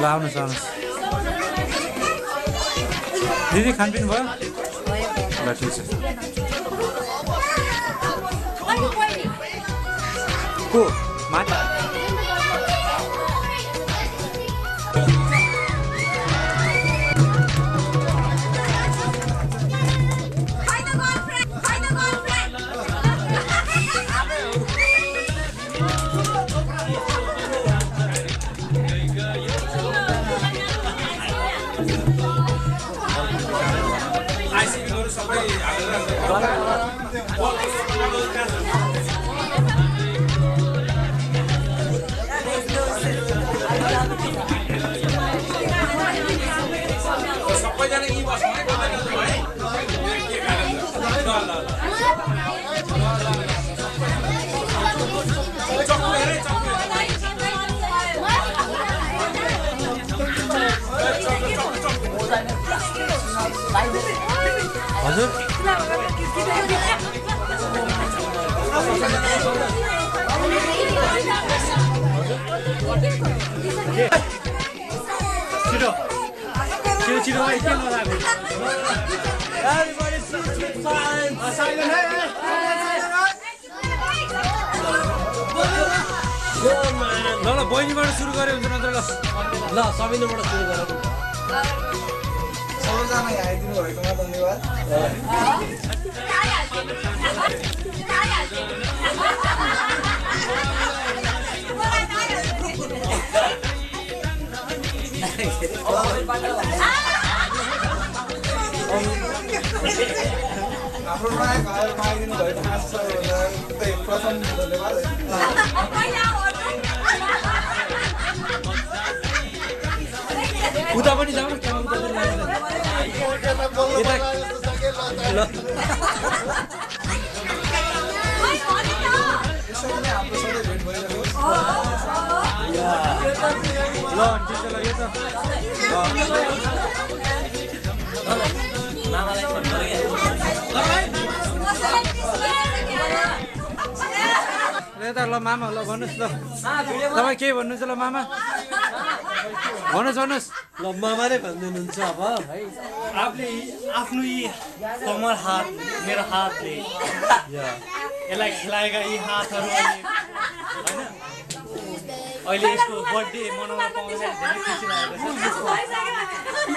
ल आउनुहोस् आउनुहोस् दिदी खानपिन भयो ल ठिक छ को माथि हजुर छिटो छिटो छिटो के नलाग्यो ल ल बहिनीबाट सुरु गरे हुन्छ नत्र ल सबिनाबाट सुरु गरौँ सबैजना आइदिनु भएकोमा धन्यवाद हाम्रो नयाँ घरमा आइदिनु भएको प्रथम धन्यवाद उता पनि जाउँ ल मामा ल भन्नुहोस् ल तपाईँ के भन्नुहुन्छ ल मामा भन्नुहोस् भन्नुहोस् ल मामा नै भनिदिनुहुन्छ अब है आफूले आफ्नो यी कमर हात मेरो हातले यसलाई खिलाएका यी हातहरू होइन अहिले यसको बर्थडे मनाउन पाउँदा धेरै खुसी लागेको छ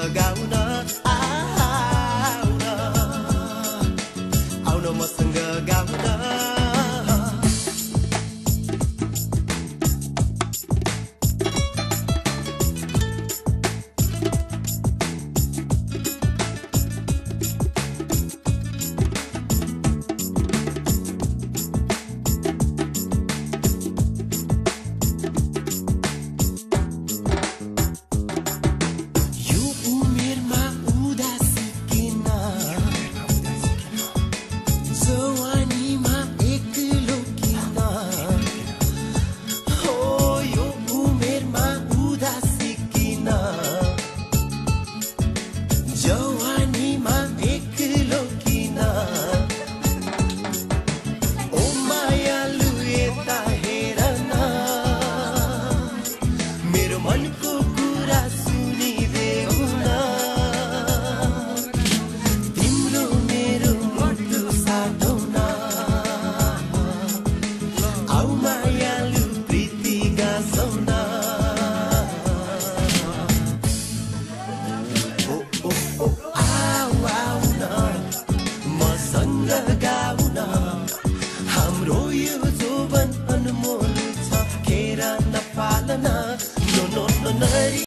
Gauna